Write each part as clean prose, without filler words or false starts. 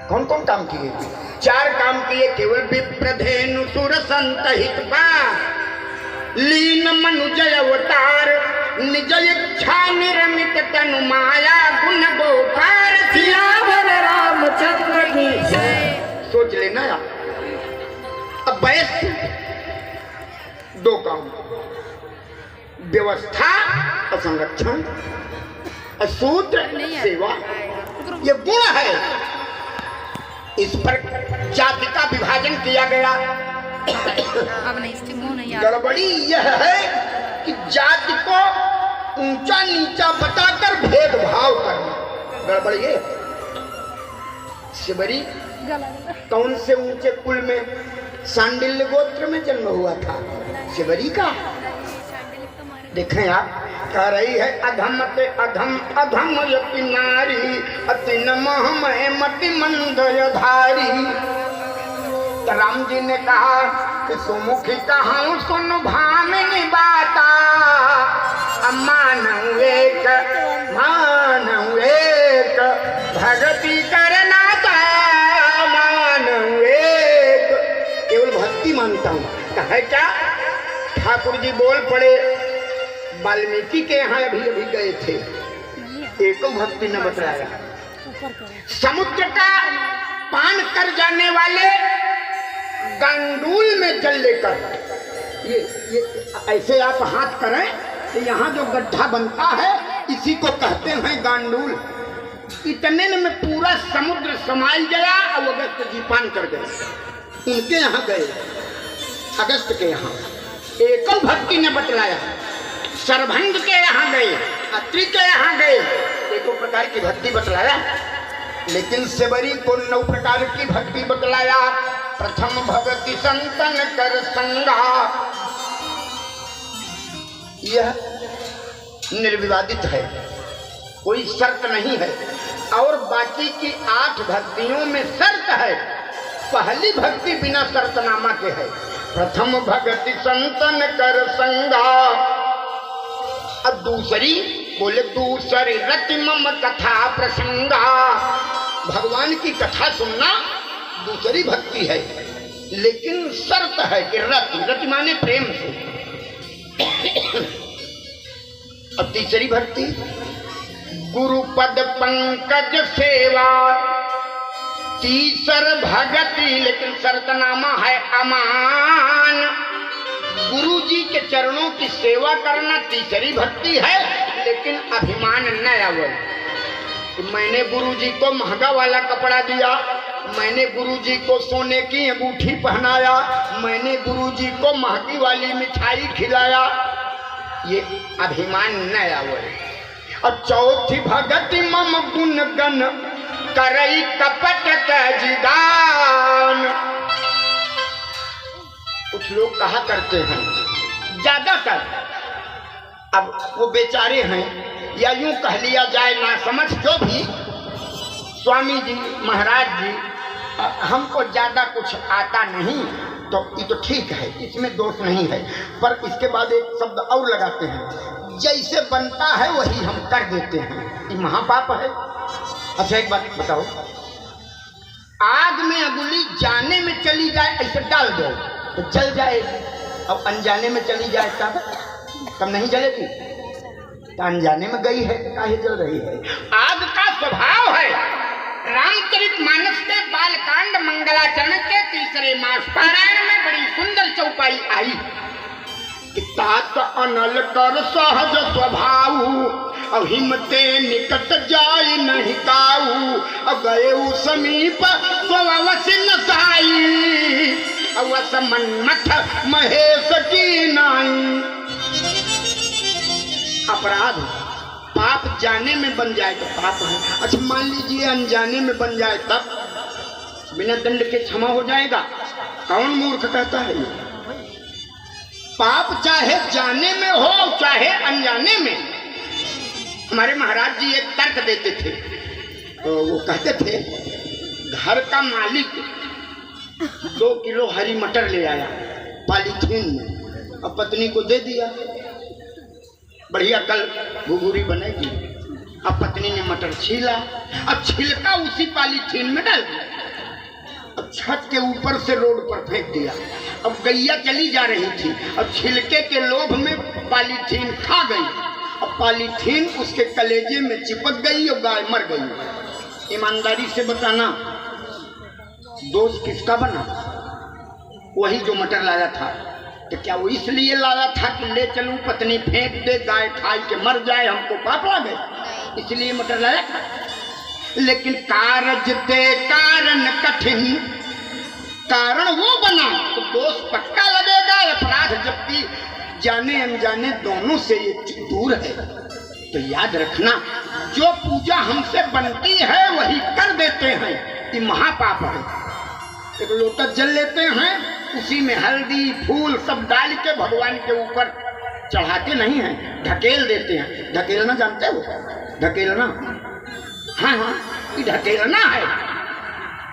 कौन कौन काम किए? 4 काम किए। केवल विप्रधेनु सुर संतहित बा लीन मनुजय अवतार निज इच्छा निर्मित तनु माया गुण गोपार सियावर रामचंद्र की जय। सोच लेना यार। अब वैश्य 2 काम, व्यवस्था और संरक्षण, सूत्र सेवा, ये गुण है। इस पर जाति का विभाजन किया गया। गड़बड़ी यह है कि जाति को ऊंचा नीचा बताकर भेदभाव करना, गड़बड़ी है। शिवरी कौन से ऊंचे कुल में? सांडिल्य गोत्र में जन्म हुआ था शिवरी का। देखें आप, कह रही है अधम ते अधम अधम यति नारी अति नमः मय मति मंदय धारी। तो राम जी ने कहा कि सुमुखी कहाऊं सुन भामिनी बाता मानव एक भगति करना था मानव एक। केवल भक्ति मानता हूँ। कहे क्या? ठाकुर जी बोल पड़े, वाल्मीकि के यहाँ अभी गए थे, एको भक्ति न बतलाया। समुद्र का पान कर जाने वाले गांडूल में जल लेकर ये ऐसे आप हाथ करें तो यहाँ जो गड्ढा बनता है इसी को कहते हैं गांडूल। इतने में पूरा समुद्र समाई गया और अगस्त जी पान कर गए। उनके यहाँ गए, अगस्त के यहाँ, एको भक्ति ने बतलाया। सरभंग के यहाँ गए, अत्रि के यहाँ गए, एको प्रकार की भक्ति बतलाया। लेकिन शिवरी को 9 प्रकार की भक्ति बतलाया। प्रथम भगति संतन कर संगा, यह निर्विवादित है, कोई शर्त नहीं है। और बाकी की 8 भक्तियों में शर्त है। पहली भक्ति बिना शर्तनामा के है। प्रथम भगति संतन कर संगा। अब दूसरी बोले दूसरी रति मम कथा प्रसंगा, भगवान की कथा सुनना दूसरी भक्ति है। लेकिन शर्त है कि रति माने प्रेम से। अब तीसरी भक्ति गुरु पद पंकज सेवा, तीसर भगति, लेकिन शर्तनामा है अमान। गुरु जी के चरणों की सेवा करना तीसरी भक्ति है, लेकिन अभिमान न आवे। मैंने गुरु जी को महंगा वाला कपड़ा दिया, मैंने गुरु जी को सोने की अंगूठी पहनाया, मैंने गुरु जी को महंगी वाली मिठाई खिलाया, ये अभिमान न आवे। और चौथी भगति मम गुण गण करई कपट का जिगान। कुछ लोग कहा करते हैं, ज्यादातर अब वो बेचारे हैं, या यूं कह लिया जाए ना समझ, जो भी स्वामी जी महाराज जी हमको ज्यादा कुछ आता नहीं, तो ये तो ठीक है, इसमें दोष नहीं है। पर इसके बाद एक शब्द और लगाते हैं, जैसे बनता है वही हम कर देते हैं, ये महापाप है। अच्छा एक बात बताओ, आग में अंगुली जाने में चली जाए, ऐसे डाल दो तो जल जाएगी, अब अनजाने में चली जाए तब नहीं जलेगी। तो अनजाने में गई है, काहे जल रही है? आग का स्वभाव है। रामचरितमानस के बालकांड मंगलाचरण के 3रे मास पारायण में बड़ी सुंदर चौपाई आई। तात अनल कर सहज स्वभाव, अहिमते निकट जाय नहीं काऊ, गए समीप स्ववश नसाई, अवस मन्मथ महेश की नाई। अपराध पाप जाने में बन जाए तो पाप है। अच्छा मान लीजिए अनजाने में बन जाए, तब बिना दंड के क्षमा हो जाएगा? कौन मूर्ख कहता है ये? पाप चाहे जाने में हो चाहे अनजाने में। हमारे महाराज जी एक तर्क देते थे, तो वो कहते थे घर का मालिक 2 किलो हरी मटर ले आया पॉलीथीन में, और पत्नी को दे दिया, बढ़िया कल घुघुरी बनेगी। अब पत्नी ने मटर छीला, अब छिलका उसी पॉलीथीन में डाल दिया। छत के ऊपर से रोड पर फेंक दिया। अब गैया चली जा रही थी और छिलके के लोभ में पॉलीथीन खा गई। अब पॉलीथीन उसके कलेजे में चिपक गई और गाय मर गई। ईमानदारी से बताना दोष किसका बना? वही जो मटर लाया था। तो क्या वो इसलिए लाया था कि ले चलूं पत्नी फेंक दे, गाय खाई के मर जाए, हमको पाप लगे, इसलिए मटर लाया था? लेकिन कारज ते कारण कठिन, कारण वो बना तो दोष पक्का लगेगा। अपराध जबकि जाने अनजाने दोनों से ये दूर है। तो याद रखना, जो पूजा हमसे बनती है वही कर देते हैं, ये महापाप है। एक लोटा जल लेते हैं, उसी में हल्दी फूल सब डाल के भगवान के ऊपर चढ़ाते नहीं हैं, ढकेल देते हैं। ढकेलना जानते हो? ढकेलना, हाँ हाँ, ये ढकेलना है।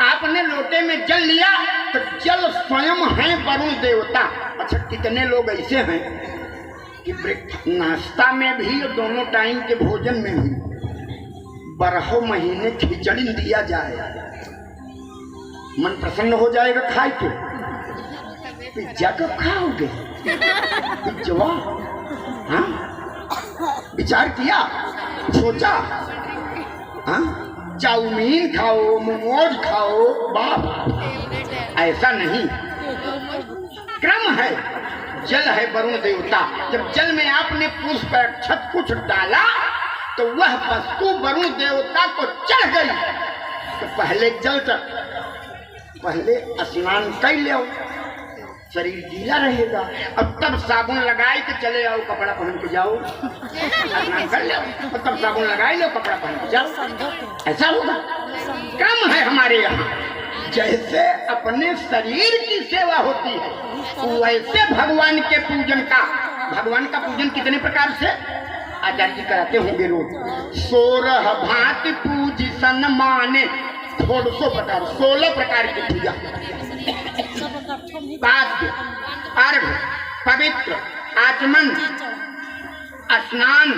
आपने लोटे में जल लिया तो जल स्वयं है वरुण देवता। अच्छा, कितने लोग ऐसे हैं कि नाश्ता में भी और दोनों टाइम के भोजन में भी 12 महीने खिचड़ी दिया जाए, मन प्रसन्न हो जाएगा खाए के। पिज्जा कब खाओगे? पिज्जा, हाँ, विचार किया, सोचा? हाँ, चाउमीन खाओ, मोमोज खाओ, बाप, ऐसा नहीं। क्रम है, जल है वरुण देवता। जब जल में आपने पुष्प अक्षत कुछ डाला तो वह वस्तु वरुण देवता को चढ़ गई। तो पहले जल तक पहले स्नान कर लो, शरीर गीला रहेगा। अब तब साबुन लगाए के चले आओ, कपड़ा पहन के जाओ, स्नान कर लो और तब साबुन लगाए लो, कपड़ा पहन के जाओ, ऐसा होगा। क्रम है हमारे यहाँ। जैसे अपने शरीर की सेवा होती है वैसे भगवान के पूजन का, भगवान का पूजन कितने प्रकार से आचार्य जी कराते होंगे रोज। 16 भांति पूजी सन माने, 16 प्रकार की पूजा। पाद्य, अर्घ्य, पवित्र, आचमन, स्नान,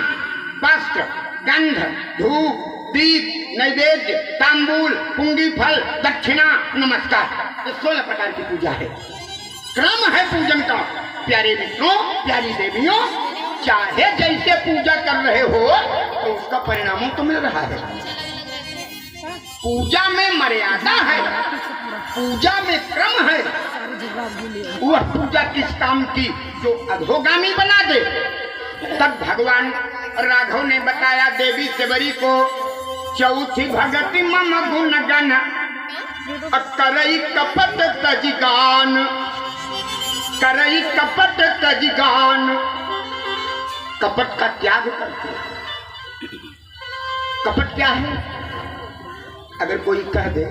वस्त्र, गंध, धूप, दीप, नैवेद्य, तांबूल, पुंगी फल, दक्षिणा, नमस्कार। ये 16 प्रकार की पूजा है। क्रम है पूजन का। प्यारे मित्रों, प्यारी देवियों, चाहे जैसे पूजा कर रहे हो तो उसका परिणामों तो मिल रहा है। पूजा में मर्यादा है, पूजा में क्रम है। वह पूजा किस काम की जो अधोगामी बना दे। तब भगवान राघव ने बताया देवी सेवरी को, चौथी भगति मम गुण गण करई कपट तजिगान, करई कपट तजिगान। कपट का त्याग करते। कपट क्या है? अगर कोई कह दे,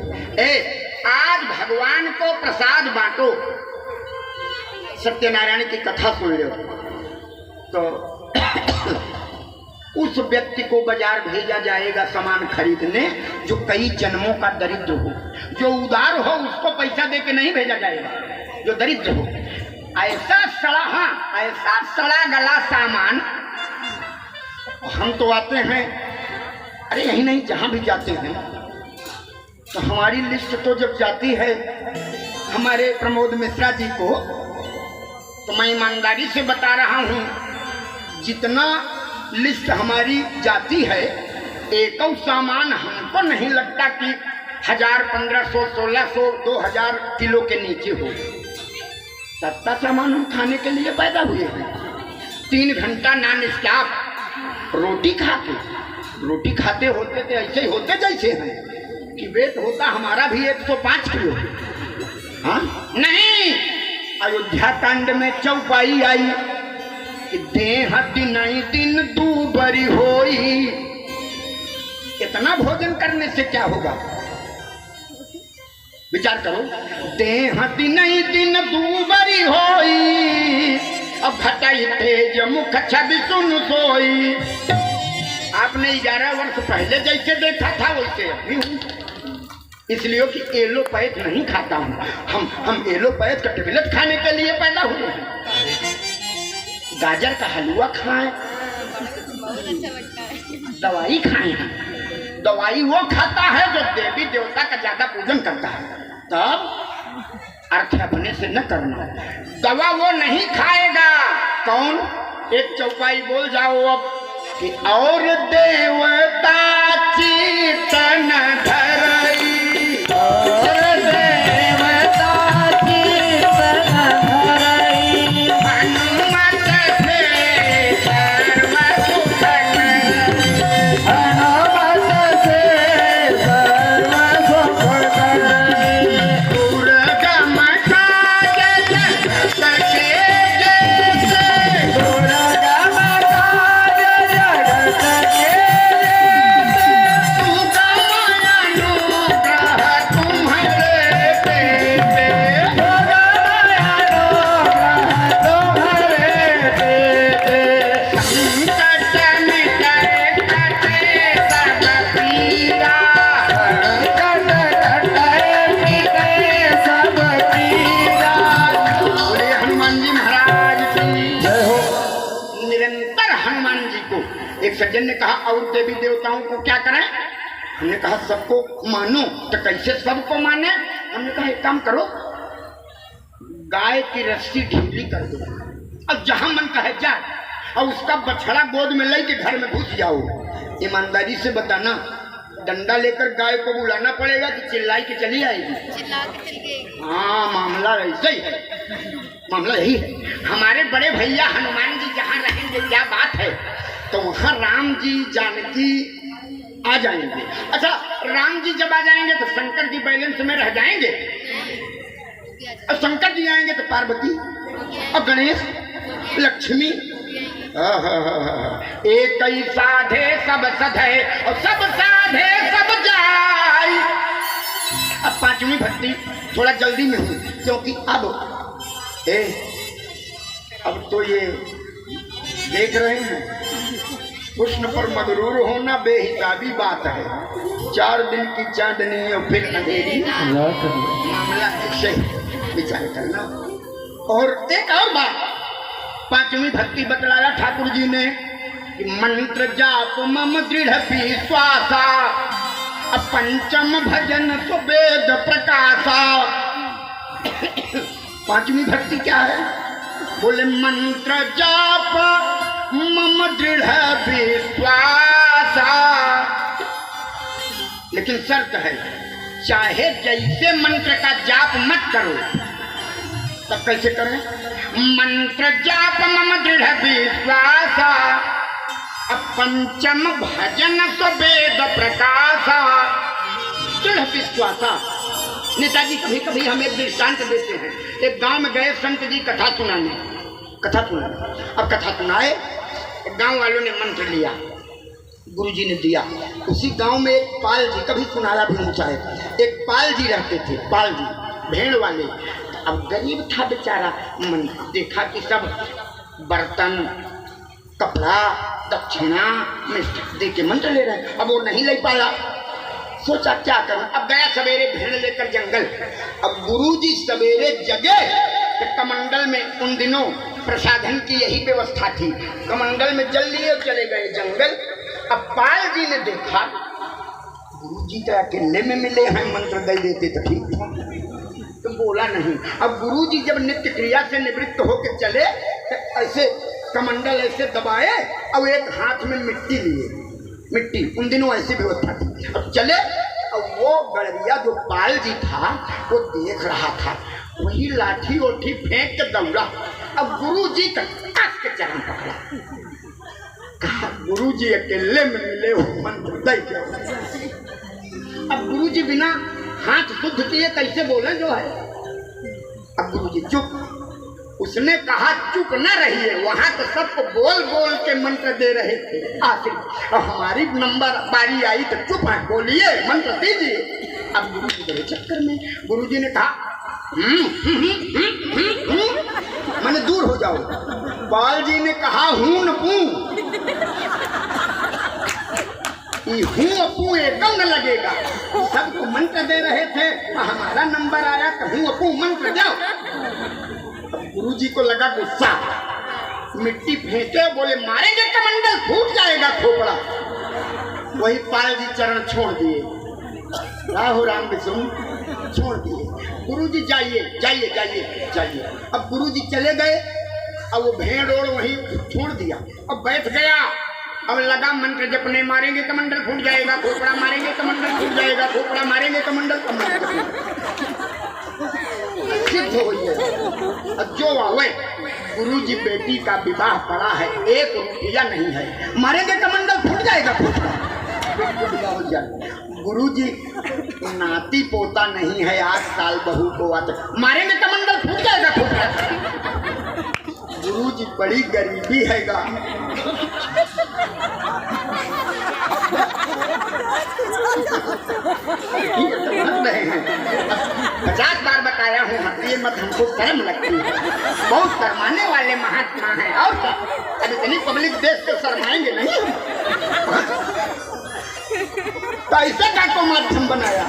आज भगवान को प्रसाद बांटो, सत्यनारायण की कथा सुन लो, तो उस व्यक्ति को बाजार भेजा जाएगा सामान खरीदने जो कई जन्मों का दरिद्र हो। जो उदार हो उसको पैसा दे के नहीं भेजा जाएगा, जो दरिद्र हो। ऐसा सड़ा, हाँ, ऐसा सड़ा गला सामान हम तो आते हैं, अरे यही नहीं जहां भी जाते हैं तो हमारी लिस्ट तो जब जाती है हमारे प्रमोद मिश्रा जी को, तो मैं ईमानदारी से बता रहा हूं, जितना लिस्ट हमारी जाती है एक सामान हमको नहीं लगता कि 1000, 1500, 1600, 2000 किलो के नीचे हो। सस्ता सामान हम खाने के लिए पैदा हुए हैं। 3 घंटा नॉन स्टॉप रोटी खाते होते थे, ऐसे ही होते जैसे हैं कि वेट होता हमारा भी 105 किलो। हाँ नहीं, अयोध्या कांड में चौपाई आई कि देह दिन दिन दूबरी होई। इतना भोजन करने से क्या होगा? विचार करो, देह दिन दिन दूबरी होई, अब घटाई तेज मुख छवि सुन सोई। आपने 11 वर्ष पहले जैसे देखा था वैसे अभी हूँ, इसलिए कि एलोपैथ नहीं खाता हूँ। हम एलोपैथ का टेबलेट खाने के लिए पैदा हुए हैं। गाजर का हलवा खाएं, दवाई खाएं। दवाई वो खाता है जो देवी देवता का ज्यादा पूजन करता है। तब अर्थ अपने से न करना। दवा वो नहीं खाएगा। कौन? एक चौपाई बोल जाओ अब कि और देवता चेतन धरई, और देवता चेतन धरई, हनुमत से सर्व सुख करई, हनुमत से सर्व सुख करई, दुर्गम काज जगत के जैसे, दुर्गम काज जगत के जैसे, सुगम अनुग्रह तुम्हारे देते, सुगम अनुग्रह तुम्हारे देते, संकट मिटाए कटे सब पीरा, संकट कटाए मिटाए सब पीरा। बोले हनुमान जी महाराज की जय हो। निरंतर हनुमान जी को एक सज्जन ने कहा और देवी देवताओं को क्या करें? हमने कहा सबको मानो। तो कैसे सबको माने? हमने कहा एक काम करो, गाय की रस्सी ढीली कर दो और जहां मन कहे जा और उसका बछड़ा गोद में लेके घर में घुस जाओ। ईमानदारी से बताना, डंडा लेकर गाय को बुलाना पड़ेगा कि चिल्लाई के चली आएगी? चिल्ला के चल गई। हाँ, मामला ऐसा ही है, मामला यही है। हमारे बड़े भैया हनुमान जी जहाँ रहेंगे, क्या बात है, तो वहाँ राम जी जानकी आ जाएंगे। अच्छा, राम जी जब आ जाएंगे तो शंकर जी बैलेंस में रह जाएंगे, और शंकर जी आएंगे तो पार्वती और गणेश, लक्ष्मी। एक ही साधे सब सधे और सब साधे सब जाए। अब पांचवी भक्ति थोड़ा जल्दी में हुई, क्योंकि अब तो ये देख रहे हैं, कृष्ण पर मगरूर होना बेहिसाबी बात है। 4 दिन की चांदनी और फिर अंधेरी, मामला ऐसे विचार करना। और एक और बात पांचवी भक्ति बतलाया ठाकुर जी ने कि मंत्र जाप मम दृढ़ विश्वासा, पंचम भजन सुवेद प्रकाशा। पांचवी भक्ति क्या है? बोले मंत्र जाप मम दृढ़ विश्वासा, लेकिन शर्त है, चाहे जैसे मंत्र का जाप मत करो। तब कैसे करें? मंत्र जाप मम दृढ़ विश्वासा, पंचम भजन सुवेद प्रकाशा। दृढ़ विश्वासा। नेताजी कभी कभी हमें एक दृष्टांत देते हैं। एक गांव में गए संत जी कथा सुनाने। अब कथा सुनाए, गांव वालों ने मंत्र लिया, गुरुजी ने दिया। उसी गांव में एक पाल जी, कभी सुनाया भी ऊंचा है, एक पाल जी रहते थे, पाल जी भेड़ वाले। अब गरीब था बेचारा, मन देखा कि सब बर्तन, कपड़ा, दक्षिणा में दे के मंत्र ले रहे हैं। अब वो नहीं ले पाया, सोचा क्या करूं। अब गया सवेरे भेड़ लेकर जंगल। अब गुरुजी सवेरे जगे तो कमंडल में, उन दिनों प्रसाधन की यही व्यवस्था थी, कमंडल में जल लिए चले गए जंगल। अब पाल जी ने देखा गुरुजी तो अकेले में मिले हैं, मंत्र दे देते तो ठीक था, तो बोला नहीं। अब गुरुजी जब नित्य क्रिया से निवृत्त होकर चले तो ऐसे कमंडल ऐसे दबाए और एक हाथ में मिट्टी लिए, मिट्टी, उन दिनों ऐसी व्यवस्था थी। अब चले और वो गड़रिया जो पाल जी था वो देख रहा था, वही लाठी ओठी फेंक के दौड़ा। अब गुरुजी का कस के चरण पकड़ा, कहा गुरुजी अकेले में मिले हो, मंत्र दे दो। अब गुरुजी बिना हाथ शुद्ध किए कैसे बोले जो है। अब गुरुजी चुप। उसने कहा चुप न रहिए, वहां तो सबको बोल बोल के मंत्र दे रहे थे। आखिर हमारी नंबर बारी आई तो चुप है, बोलिए मंत्र दीजिए। अब गुरुजी बड़े चक्कर में, गुरुजी ने कहा मैंने दूर हो जाओ। पाल जी ने कहा हूं न पू, हूं अपू एकदम न लगेगा। सबको मंत्र दे रहे थे, हमारा नंबर आया तो हूं अपू मंत्र जाओ। गुरुजी को लगा गुस्सा, मिट्टी फेंके, बोले मारेंगे कमंडल फूट जाएगा खोपड़ा। वही पाल जी चरण छोड़ दिए। राहु राम विष्णु छोड़ दिए। गुरुजी जाइए जाइए जाइए जाइए। अब गुरुजी चले गए। अब वो भेड़ ओड़ वहीं छोड़ दिया। अब बैठ गया। अब लगा मंत्र जपने, मारेंगे कमंडल फूट जाएगा, खोपड़ा मारेंगे कमंडल फूट जाएगा, खोपड़ा मारेंगे कमंडल सिद्ध हो गई है। अब जो आवे गुरुजी बेटी का विवाह पड़ा है, 1 रुपया नहीं है, मारेंगे कमंडल फूट जाएगा खोपड़ा। गुरुजी नाती पोता नहीं है, 8 साल बहू को आते, मारेंगे कमंडल फूट जाएगा खोपड़ा। गुरुजी बड़ी गरीबी हैगा। 50 बार बताया हूँ, हंसिए मत, हमको शर्म लगती है। बहुत शर्माने वाले महात्मा हैं। और क्या, अब इतनी पब्लिक देख के शर्माएंगे नहीं। तो ऐसे का तो माध्यम बनाया।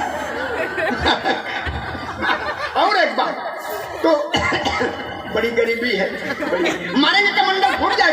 और एक बात तो बड़ी गरीबी है, मारेंगे कमंडल फूट जाए।